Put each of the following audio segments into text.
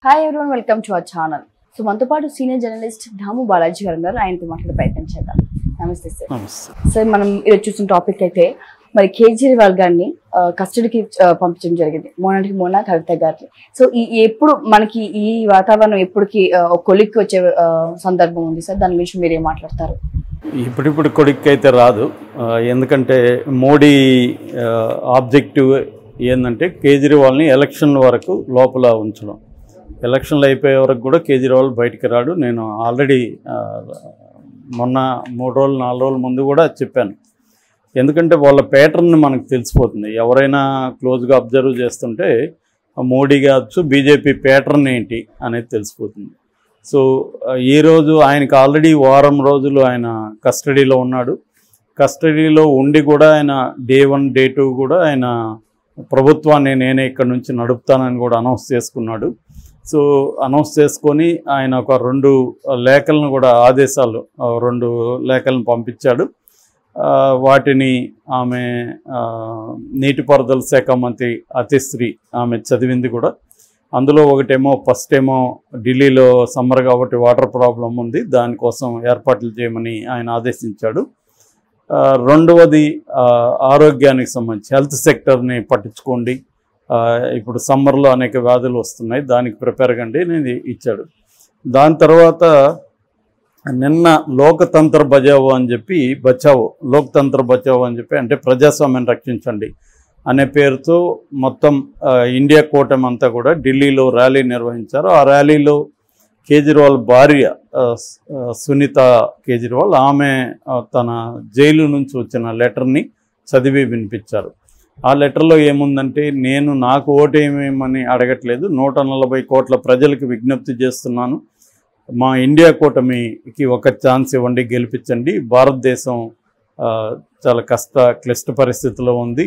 Hi everyone, welcome to our channel. So మనతో పాటు senior journalist దాము బాలాజీ గారు ఉన్నారు. ఆయనతో మాట్లాడే ప్రయత్నం చేద్దాం. నమస్తే సార్. సార్ మనం ఈరోజు చూసిన టాపిక్ అయితే మరి కేజ్రీవాల్ గారిని కస్టడీకి పంపించడం జరిగింది. మొన్న కవిత గారిని. సో ఎప్పుడు మనకి ఈ వాతావరణం ఎప్పటికి కొలిక్కి వచ్చే సందర్భం ఉంది సార్, దాని గురించి మీరు ఏం మాట్లాడతారు? ఇప్పుడు కొలిక్కి అయితే రాదు. ఎందుకంటే మోడీ ఆబ్జెక్టివ్ ఏంటంటే కేజ్రీవాల్ని ఎలక్షన్ వరకు లోపల ఉంచడం. ఎలక్షన్లు అయిపోయే వరకు కూడా కేజ్రీవాల్ బయటికి రాడు. నేను ఆల్రెడీ మొన్న 3 రోజులు 4 రోజుల ముందు కూడా చెప్పాను. ఎందుకంటే వాళ్ళ ప్యాటర్న్ మనకు తెలిసిపోతుంది. ఎవరైనా క్లోజ్గా అబ్జర్వ్ చేస్తుంటే మోడీ కావచ్చు, బీజేపీ ప్యాటర్న్ ఏంటి అనేది తెలిసిపోతుంది. సో ఈరోజు ఆయనకు ఆల్రెడీ వారం రోజులు ఆయన కస్టడీలో ఉన్నాడు. కస్టడీలో ఉండి కూడా ఆయన డే 1 డే 2 కూడా ఆయన ప్రభుత్వాన్ని నేనే ఇక్కడ నుంచి నడుపుతానని కూడా అనౌన్స్ చేసుకున్నాడు. సో అనౌన్స్ చేసుకొని ఆయన ఒక 2 లేఖలను కూడా ఆదేశాలు 2 లేఖలను పంపించాడు. వాటిని ఆమె నీటిపారుదల శాఖ మంత్రి అతిశ్రీ ఆమె చదివింది కూడా. అందులో ఫస్ట్ ఏమో ఢిల్లీలో సమ్మర్ కాబట్టి వాటర్ ప్రాబ్లం ఉంది, దానికోసం ఏర్పాట్లు చేయమని ఆయన ఆదేశించాడు. రెండవది ఆరోగ్యానికి సంబంధించి హెల్త్ సెక్టర్ని పట్టించుకోండి, ఇప్పుడు సమ్మర్లో అనేక వ్యాధులు వస్తున్నాయి, దానికి ప్రిపేర్ కండి అనేది ఇచ్చాడు. దాని తర్వాత నిన్న లోక్తంత్ర బచావో అని చెప్పి లోక్తంత్ర బచావో అని చెప్పి అంటే ప్రజాస్వామ్యాన్ని రక్షించండి అనే పేరుతో మొత్తం ఇండియా కూటమి అంతా కూడా ఢిల్లీలో ర్యాలీ నిర్వహించారు. ఆ ర్యాలీలో కేజ్రీవాల్ భార్య సునీత కేజ్రీవాల్ ఆమె తన జైలు నుంచి వచ్చిన లెటర్ని చదివి వినిపించారు. ఆ లెటర్లో ఏముందంటే, నేను నాకు ఓటేమేమని అడగట్లేదు, 140 కోట్ల ప్రజలకు విజ్ఞప్తి చేస్తున్నాను, మా ఇండియా కూటమికి ఒక ఛాన్స్ ఇవ్వండి, గెలిపించండి. భారతదేశం చాలా క్లిష్ట పరిస్థితిలో ఉంది.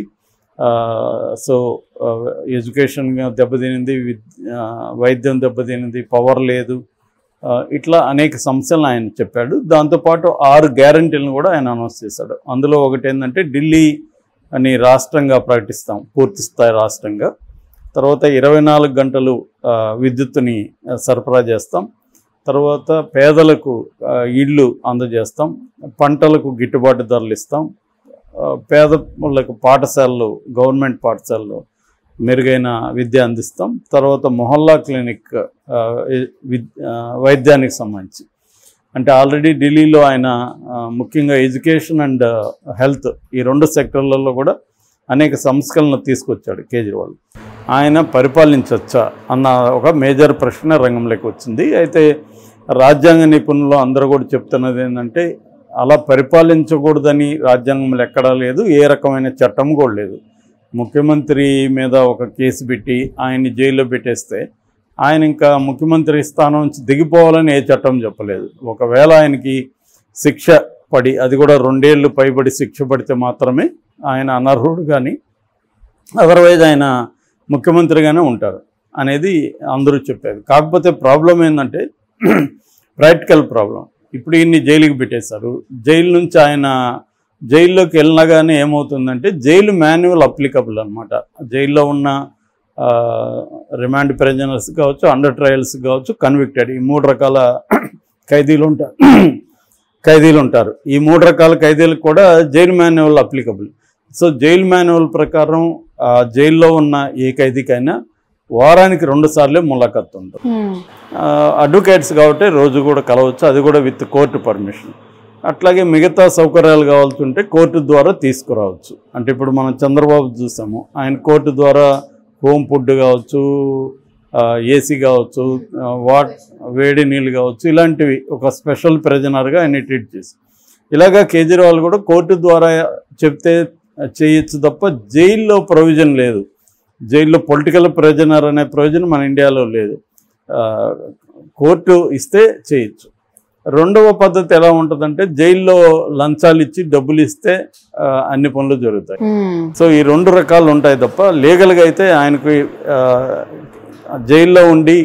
సో ఎడ్యుకేషన్ దెబ్బతినింది, వైద్యం దెబ్బతినింది, పవర్ లేదు, ఇట్లా అనేక సమస్యలను ఆయన చెప్పాడు. దాంతోపాటు 6 గ్యారంటీలను కూడా ఆయన అనౌన్స్ చేశాడు. అందులో ఒకటి ఏంటంటే, ఢిల్లీ అని రాష్ట్రంగా ప్రకటిస్తాం, పూర్తి స్థాయి రాష్ట్రంగా. తర్వాత 24 గంటలు విద్యుత్తుని సరఫరా చేస్తాం. తర్వాత పేదలకు ఇళ్ళు అందజేస్తాం, పంటలకు గిట్టుబాటు ధరలు ఇస్తాం, పేదలకు పాఠశాలలు, గవర్నమెంట్ పాఠశాలలో మెరుగైన విద్య అందిస్తాం. తర్వాత మొహల్లా క్లినిక్ వైద్యానికి సంబంధించి అంటే ఆల్రెడీ ఢిల్లీలో ఆయన ముఖ్యంగా ఎడ్యుకేషన్ అండ్ హెల్త్ ఈ 2 సెక్టర్లలో కూడా అనేక సంస్కరణలు తీసుకొచ్చాడు కేజ్రీవాల్. ఆయన పరిపాలించవచ్చా అన్న ఒక మేజర్ ప్రశ్న రంగంలోకి వచ్చింది. అయితే రాజ్యాంగ నిపుణులు అందరూ కూడా చెప్తున్నది ఏంటంటే, అలా పరిపాలించకూడదని రాజ్యాంగంలో ఎక్కడా లేదు, ఏ రకమైన చట్టం కూడా లేదు. ముఖ్యమంత్రి మీద ఒక కేసు పెట్టి ఆయన్ని జైల్లో పెట్టేస్తే ఆయన ఇంకా ముఖ్యమంత్రి స్థానం నుంచి దిగిపోవాలని ఏ చట్టం చెప్పలేదు. ఒకవేళ ఆయనకి శిక్ష పడి, అది కూడా 2 ఏళ్ళు పైబడి శిక్ష పడితే మాత్రమే ఆయన అనర్హుడు, కానీ అదర్వైజ్ ఆయన ముఖ్యమంత్రిగానే ఉంటారు అనేది అందరూ చెప్పేది. కాకపోతే ప్రాబ్లం ఏంటంటే ప్రాక్టికల్ ప్రాబ్లం. ఇప్పుడు ఈయన్ని జైలుకి పెట్టేశారు. జైలు నుంచి ఆయన జైల్లోకి వెళ్ళినగానే ఏమవుతుందంటే, జైలు మాన్యువల్ అప్లికబుల్ అనమాట. జైల్లో ఉన్న రిమాండ్ ప్రిజనర్స్ కావచ్చు, అండర్ ట్రయల్స్ కావచ్చు, కన్విక్టెడ్, ఈ 3 రకాల ఖైదీలు ఉంటారు. ఈ 3 రకాల ఖైదీలకు కూడా jail manual applicable. So jail manual ప్రకారం జైల్లో ఉన్న ఏ ఖైదీకైనా వారానికి 2 సార్లే ములాఖత్ ఉంటుంది. అడ్వకేట్స్ కాబట్టి రోజు కూడా కలవచ్చు, అది కూడా విత్ కోర్టు పర్మిషన్. అట్లాగే మిగతా సౌకర్యాలు కావాల్సింటే కోర్టు ద్వారా తీసుకురావచ్చు. అంటే ఇప్పుడు మనం చంద్రబాబు చూసాము, ఆయన కోర్టు ద్వారా హోమ్ ఫుడ్ కావచ్చు, ఏసీ కావచ్చు, వేడి నీళ్ళు కావచ్చు, ఇలాంటివి ఒక స్పెషల్ ప్రిజనర్గా ఆయన ట్రీట్ చేసి, ఇలాగా కేజ్రీవాల్ కూడా కోర్టు ద్వారా చెప్తే చేయొచ్చు తప్ప జైల్లో ప్రొవిజన్ లేదు. జైల్లో పొలిటికల్ ప్రిజనర్ అనే ప్రొవిజన్ మన ఇండియాలో లేదు. కోర్టు ఇస్తే చేయొచ్చు. రెండవ పద్ధతి ఎలా ఉంటుందంటే, జైల్లో లంచాలు ఇచ్చి డబ్బులు ఇస్తే అన్ని పనులు జరుగుతాయి. సో ఈ 2 రకాలు ఉంటాయి తప్ప లీగల్గా అయితే ఆయనకి జైల్లో ఉండి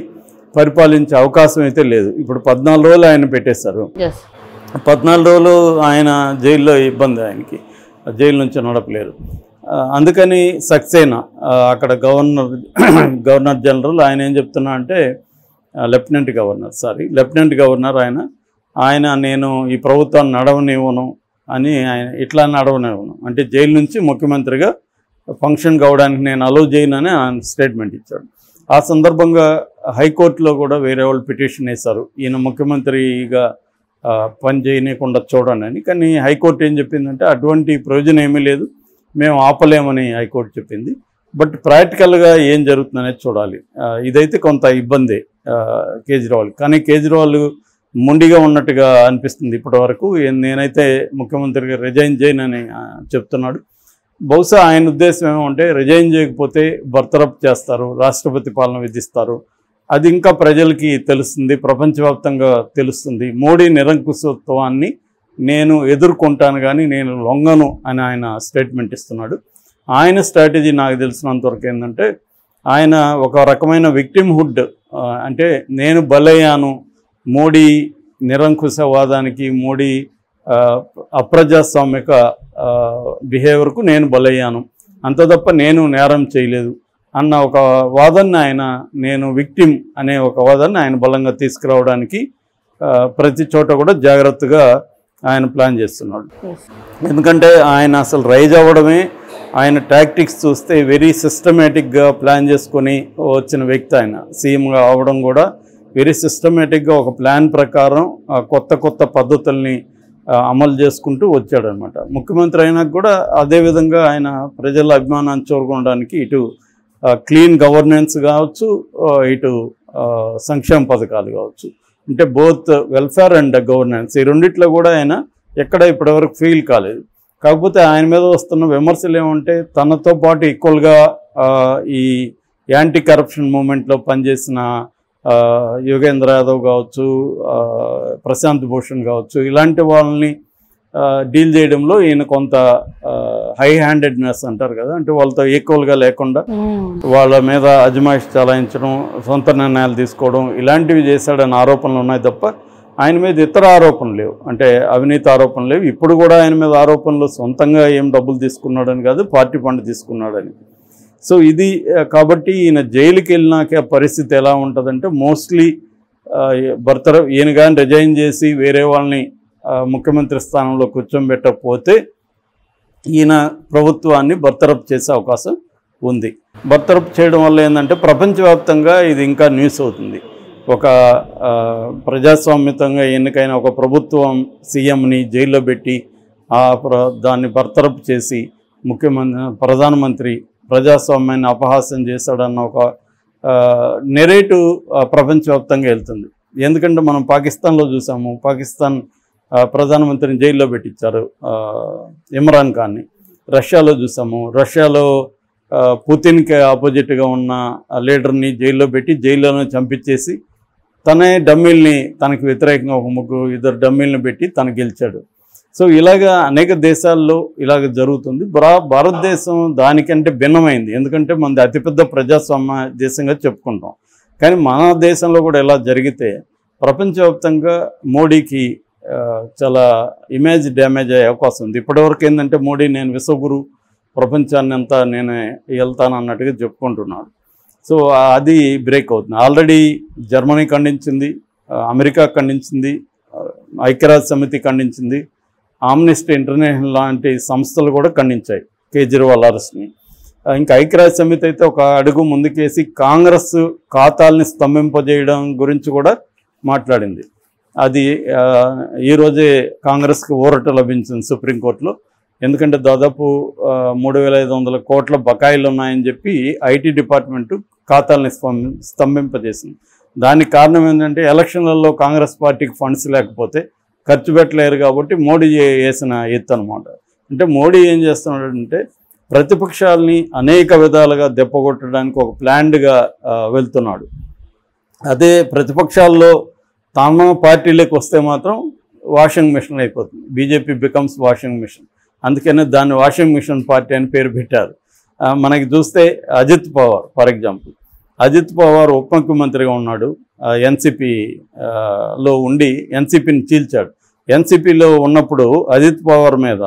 పరిపాలించే అవకాశం అయితే లేదు. ఇప్పుడు 14 రోజులు ఆయన పెట్టేశారు. 14 రోజులు ఆయన జైల్లో ఇబ్బంది, ఆయనకి జైలు నుంచి నడపలేరు. అందుకని సక్సేనా అక్కడ గవర్నర్ జనరల్ ఆయన ఏం చెప్తున్నా అంటే, లెఫ్టినెంట్ గవర్నర్ ఆయన నేను ఈ ప్రభుత్వాన్ని నడవనివ్వను అని ఆయన ఇట్లా నడవనివ్వను అంటే జైలు నుంచి ముఖ్యమంత్రిగా ఫంక్షన్ కావడానికి నేను అలౌ చేయనని ఆయన స్టేట్మెంట్ ఇచ్చాడు. ఆ సందర్భంగా హైకోర్టులో కూడా వేరే వాళ్ళు పిటిషన్ వేశారు ఈయన ముఖ్యమంత్రిగా పని చేయనీయకుండా చూడండి అని. కానీ హైకోర్టు ఏం చెప్పిందంటే అటువంటి ప్రయోజనం ఏమీ లేదు, మేము ఆపలేమని హైకోర్టు చెప్పింది. బట్ ప్రాక్టికల్గా ఏం జరుగుతుందనేది చూడాలి. ఇదైతే కొంత ఇబ్బంది కేజ్రీవాల్. కానీ కేజ్రీవాల్ మొండిగా ఉన్నట్టుగా అనిపిస్తుంది ఇప్పటివరకు. నేనైతే ముఖ్యమంత్రిగా రిజైన్ చేయనని చెప్తున్నాడు. బహుశా ఆయన ఉద్దేశం ఏమంటే రిజైన్ చేయకపోతే బర్తరఫ్ చేస్తారు, రాష్ట్రపతి పాలన విధిస్తారు. అది ఇంకా ప్రజలకి తెలుస్తుంది, ప్రపంచవ్యాప్తంగా తెలుస్తుంది. మోడీ నిరంకుశత్వాన్ని నేను ఎదుర్కొంటాను కానీ నేను లొంగను అని ఆయన స్టేట్మెంట్ ఇస్తున్నాడు. ఆయన స్ట్రాటజీ నాకు తెలిసినంతవరకు ఏంటంటే ఆయన ఒక రకమైన విక్టిమ్హుడ్, అంటే నేను బలయ్యాను మోడీ నిరంకుశవాదానికి, మోడీ అప్రజాస్వామిక బిహేవియర్కు నేను బలయ్యాను, అంత తప్ప నేను నేరం చేయలేదు అన్న ఒక వాదన నేను విక్టిమ్ అనే ఒక వాదన ఆయన బలంగా తీసుకురావడానికి ప్రతి చోట కూడా జాగ్రత్తగా ఆయన ప్లాన్ చేస్తున్నాడు. ఎందుకంటే ఆయన అసలు రైజ్ అవ్వడమే, ఆయన టాక్టిక్స్ చూస్తే వెరీ సిస్టమేటిక్గా ప్లాన్ చేసుకొని వచ్చిన వ్యక్తి. ఆయన సీఎంగా అవ్వడం కూడా వెరీ సిస్టమేటిక్గా ఒక ప్లాన్ ప్రకారం కొత్త పద్ధతుల్ని అమలు చేసుకుంటూ వచ్చాడనమాట. ముఖ్యమంత్రి అయినాక కూడా అదేవిధంగా ఆయన ప్రజల అభిమానాన్ని చూరగొనడానికి ఇటు క్లీన్ గవర్నెన్స్ కావచ్చు, ఇటు సంక్షేమ పథకాలు కావచ్చు, అంటే బోత్ వెల్ఫేర్ అండ్ గవర్నెన్స్ ఈ రెండిట్లో కూడా ఆయన ఎక్కడ ఇప్పటివరకు ఫెయిల్ కాలేదు. కాకపోతే ఆయన మీద వస్తున్న విమర్శలు ఏమంటే తనతో పాటు ఈక్వల్గా ఈ యాంటీ కరప్షన్ మూమెంట్లో పనిచేసిన యోగేంద్ర యాదవ్ కావచ్చు, ప్రశాంత్ భూషణ్ కావచ్చు, ఇలాంటి వాళ్ళని డీల్ చేయడంలో ఈయన కొంత హై హ్యాండెడ్నెస్ అంటారు కదా, అంటే వాళ్ళతో ఈక్వల్గా లేకుండా వాళ్ళ మీద అజమాయిష్ చలాయించడం, సొంత నిర్ణయాలు తీసుకోవడం ఇలాంటివి చేశాడని ఆరోపణలు ఉన్నాయి తప్ప ఆయన మీద ఇతర ఆరోపణలు లేవు, అంటే అవినీతి ఆరోపణలు లేవు. ఇప్పుడు కూడా ఆయన మీద ఆరోపణలు సొంతంగా ఏం డబ్బులు తీసుకున్నాడని కాదు, పార్టీ ఫండ్ తీసుకున్నాడని. సో ఇది కాబట్టి ఈయన జైలుకి వెళ్ళినాక పరిస్థితి ఎలా ఉంటుందంటే మోస్ట్లీ ఈయన కానీ రిజైన్ చేసి వేరే వాళ్ళని ముఖ్యమంత్రి స్థానంలో కూర్చోబెట్టకపోతే ఈయన ప్రభుత్వాన్ని బర్తరఫ్ చేసే అవకాశం ఉంది. బర్తరఫ్ చేయడం వల్ల ఏంటంటే ప్రపంచవ్యాప్తంగా ఇది ఇంకా న్యూస్ అవుతుంది. ఒక ప్రజాస్వామ్యతంగా ఎన్నికైన ఒక ప్రభుత్వం సీఎంని జైల్లో పెట్టి దాన్ని బర్తరఫ్ చేసి ప్రధానమంత్రి ప్రజాస్వామ్యాన్ని అపహాస్యం చేశాడన్న ఒక నెరేటివ్ ప్రపంచవ్యాప్తంగా వెళ్తుంది. ఎందుకంటే మనం పాకిస్తాన్లో చూసాము, పాకిస్తాన్ ప్రధానమంత్రిని జైల్లో పెట్టించారు ఇమ్రాన్ ఖాన్ని. రష్యాలో చూసాము, రష్యాలో పుతిన్కి ఆపోజిట్గా ఉన్న లీడర్ని జైల్లో పెట్టి జైల్లోనే చంపించేసి తనే డమ్మీల్ని తనకు వ్యతిరేకంగా ఒక ఇద్దరు డమ్మీల్ని పెట్టి తను గెలిచాడు. సో ఇలాగా అనేక దేశాల్లో ఇలాగ జరుగుతుంది. భారతదేశం దానికంటే భిన్నమైంది, ఎందుకంటే మనది అతిపెద్ద ప్రజాస్వామ్య దేశంగా చెప్పుకుంటాం. కానీ మన దేశంలో కూడా ఇలా జరిగితే ప్రపంచవ్యాప్తంగా మోడీకి చాలా ఇమేజ్ డ్యామేజ్ అయ్యే అవకాశం ఉంది. ఇప్పటివరకు ఏంటంటే మోడీ నేను విశ్వగురు, ప్రపంచాన్ని అంతా నేనే వెళ్తాను అన్నట్టుగా చెప్పుకుంటున్నాడు. సో అది బ్రేక్ అవుతుంది. ఆల్రెడీ జర్మనీ ఖండించింది, అమెరికా ఖండించింది, ఐక్యరాజ్య సమితి ఖండించింది, ఆమ్నెస్టీ ఇంటర్నేషనల్ లాంటి సంస్థలు కూడా ఖండించాయి కేజ్రీవాల్ అరెస్ట్ని. ఇంకా ఐక్యరాజ్య సమితి అయితే ఒక అడుగు ముందుకేసి కాంగ్రెస్ ఖాతాల్ని స్తంభింపజేయడం గురించి కూడా మాట్లాడింది. అది ఈరోజే కాంగ్రెస్కి ఊరట లభించింది సుప్రీంకోర్టులో. ఎందుకంటే దాదాపు 3,500 కోట్ల బకాయిలు ఉన్నాయని చెప్పి ఐటీ డిపార్ట్మెంటు ఖాతాలని స్తంభింపజేసింది. దానికి కారణం ఏంటంటే ఎలక్షన్లలో కాంగ్రెస్ పార్టీకి ఫండ్స్ లేకపోతే ఖర్చు పెట్టలేరు కాబట్టి మోడీ వేసిన ఎత్తు అనమాట. అంటే మోడీ ఏం చేస్తున్నాడంటే ప్రతిపక్షాలని అనేక విధాలుగా దెబ్బకొట్టడానికి ఒక ప్లాన్డ్గా వెళ్తున్నాడు. అదే ప్రతిపక్షాల్లో తమ పార్టీలోకి వస్తే మాత్రం వాషింగ్ మిషన్ అయిపోతుంది. BJP becomes washing machine. అందుకనే దాన్ని వాషింగ్ మిషన్ పార్టీ అని పేరు పెట్టారు. మనకి చూస్తే అజిత్ పవార్ ఫర్ ఎగ్జాంపుల్, అజిత్ పవార్ ఉప ముఖ్యమంత్రిగా ఉన్నాడు, ఎన్సీపీలో ఉండి ఎన్సీపీని చీల్చాడు. ఎన్సీపీలో ఉన్నప్పుడు అజిత్ పవార్ మీద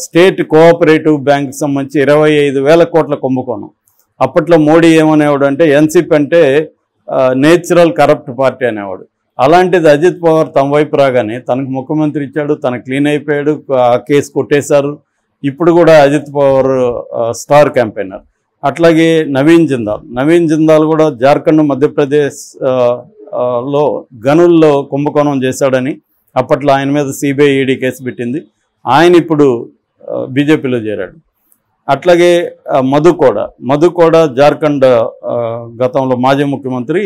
స్టేట్ కోఆపరేటివ్ బ్యాంక్కి సంబంధించి 25,000 కోట్ల కుంభకోణం. అప్పట్లో మోడీ ఏమనేవాడు అంటే ఎన్సీపీ అంటే నేచురల్ కరప్ట్ పార్టీ అనేవాడు. అలాంటిది అజిత్ పవార్ తమ వైపు రాగానే తనకు ముఖ్యమంత్రి ఇచ్చాడు, తన క్లీన్ అయిపోయాడు, ఆ కేసు కొట్టేశారు. ఇప్పుడు కూడా అజిత్ పవార్ స్టార్ క్యాంపెయినర్. అట్లాగే నవీన్ జిందాల్ కూడా జార్ఖండ్, మధ్యప్రదేశ్ లో గనుల్లో కుంభకోణం చేశాడని అప్పట్లో ఆయన మీద సిబిఐ ఈడీ కేసు పెట్టింది. ఆయన ఇప్పుడు బీజేపీలో చేరాడు. అట్లాగే మధు కూడా జార్ఖండ్ గతంలో మాజీ ముఖ్యమంత్రి.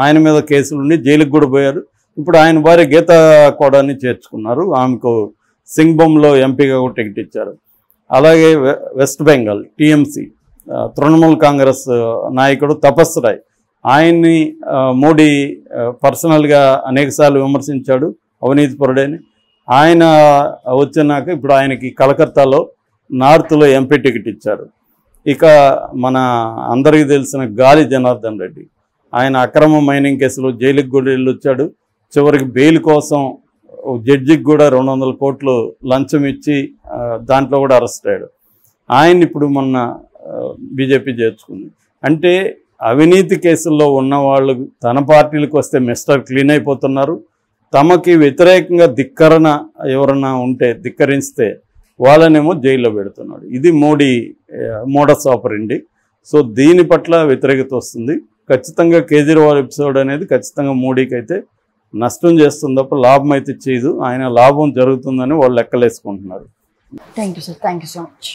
ఆయన మీద కేసులుండి జైలుకి కూడా పోయారు. ఇప్పుడు ఆయన భార్య గీతా కోడాని చేర్చుకున్నారు. ఆమెకు సింగ్బమ్లో ఎంపీగా కూడా టికెట్ ఇచ్చారు. అలాగే వెస్ట్ బెంగాల్ టీఎంసీ తృణమూల్ కాంగ్రెస్ నాయకుడు తపస్ రాయ్, ఆయన్ని మోడీ పర్సనల్గా అనేకసార్లు విమర్శించాడు, అవినీతిపరుడని. ఆయన వచ్చినాక ఇప్పుడు ఆయనకి కలకత్తాలో నార్త్లో ఎంపీ టికెట్ ఇచ్చారు. ఇక మన అందరికీ తెలిసిన గాలి జనార్దన్ రెడ్డి, ఆయన అక్రమ మైనింగ్ కేసులో జైలుకి కూడా వెళ్ళొచ్చాడు. చివరికి బెయిల్ కోసం జడ్జికి కూడా 200 కోట్లు లంచం ఇచ్చి దాంట్లో కూడా అరెస్ట్ అయ్యాడు. ఆయన ఇప్పుడు మొన్న బీజేపీ చేర్చుకుంది. అంటే అవినీతి కేసుల్లో ఉన్నవాళ్ళు తన పార్టీలకు వస్తే మిస్టర్ క్లీన్ అయిపోతున్నారు. తమకి వ్యతిరేకంగా ధిక్కరణ ఎవరన్నా ఉంటే ధిక్కరిస్తే వాళ్ళనేమో జైల్లో పెడుతున్నాడు. ఇది మోడీ మోడస్ ఆపరెండి. సో దీని పట్ల వ్యతిరేకత వస్తుంది. ఖచ్చితంగా కేజ్రీవాల్ ఎపిసోడ్ అనేది ఖచ్చితంగా మోడీకి అయితే నష్టం చేస్తుంది తప్ప లాభం అయితే చేయదు. ఆయన లాభం జరుగుతుందని వాళ్ళు లెక్కలేసుకుంటున్నారు. Thank you sir, thank you so much.